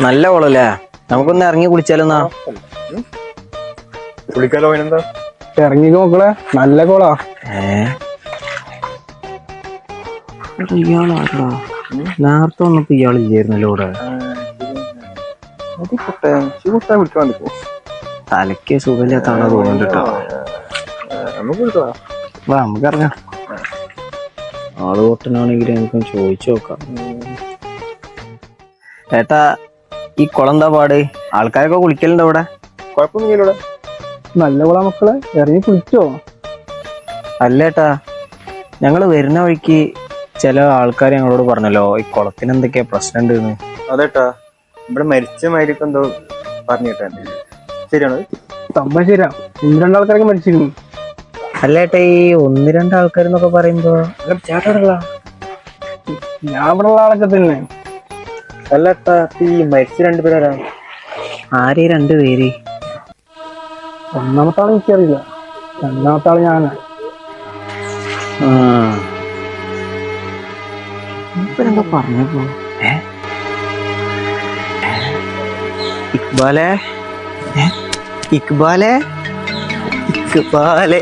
നല്ല കുളല്ലേ, നമുക്കൊന്ന് ഇറങ്ങി കുളിച്ചാലെന്നാ. കുളിക്കാലോ, അതിനെന്താ? ഇറങ്ങിക്കോ മക്കളെ, നല്ല കോളാ. ഇയാളാ നേരത്തെ വന്നപ്പോ ഇയാളില്ലായിരുന്നല്ലോ ഇവിടെ. തലയ്ക്ക് സുഖമില്ലാത്ത ആളാ തോന്നുന്നുണ്ട് കേട്ടോ. വാ നമുക്ക് ഇറങ്ങാം. ആള് പൊട്ടനാണെങ്കിൽ നമുക്ക് ചോദിച്ചു നോക്കാം. ഏട്ടാ, ഈ കുളം എന്താ പാട്? ആൾക്കാരൊക്കെ കുളിക്കലുണ്ടോ ഇവിടെ? കുഴപ്പമൊന്നുമില്ല ഇവിടെ. നല്ല കോളാ മക്കളെ, ഇറങ്ങി കുളിച്ചോ? അല്ലേട്ടാ, ഞങ്ങള് വരുന്ന വഴിക്ക് ചില ആൾക്കാർ ഞങ്ങളോട് പറഞ്ഞല്ലോ ഈ കുളത്തിന് എന്തൊക്കെയാ പ്രശ്നം ഉണ്ടെന്ന്. അതേട്ടാ, ഇവിടെ മരിച്ച മാതിരിയൊക്കെ എന്തോ പറഞ്ഞു കേട്ടാ. ശരിയാണ്? സംഭവം ശരിയാ, 1-2 ആൾക്കാരൊക്കെ മരിച്ചിരുന്നു. അല്ലേട്ടാ, ഈ 1-2 ആൾക്കാർ എന്നൊക്കെ പറയുമ്പോ ചേട്ടാ ഞാൻ ഇവിടെ ഉള്ള ആളൊക്കെ തന്നെ. അല്ലേട്ടാ, ഈ മരിച്ച 2 പേരാ? ആരേ 2 പേര്? ഒന്നാമത്തെ ആള് എനിക്കറിയില്ല, 2ാമത്തെ ആള് ഞാനാ. എന്താ പറഞ്ഞപ്പോ ഇക്ബാലേ, ഇക്ബാലേ, ഇക്ബാലേ.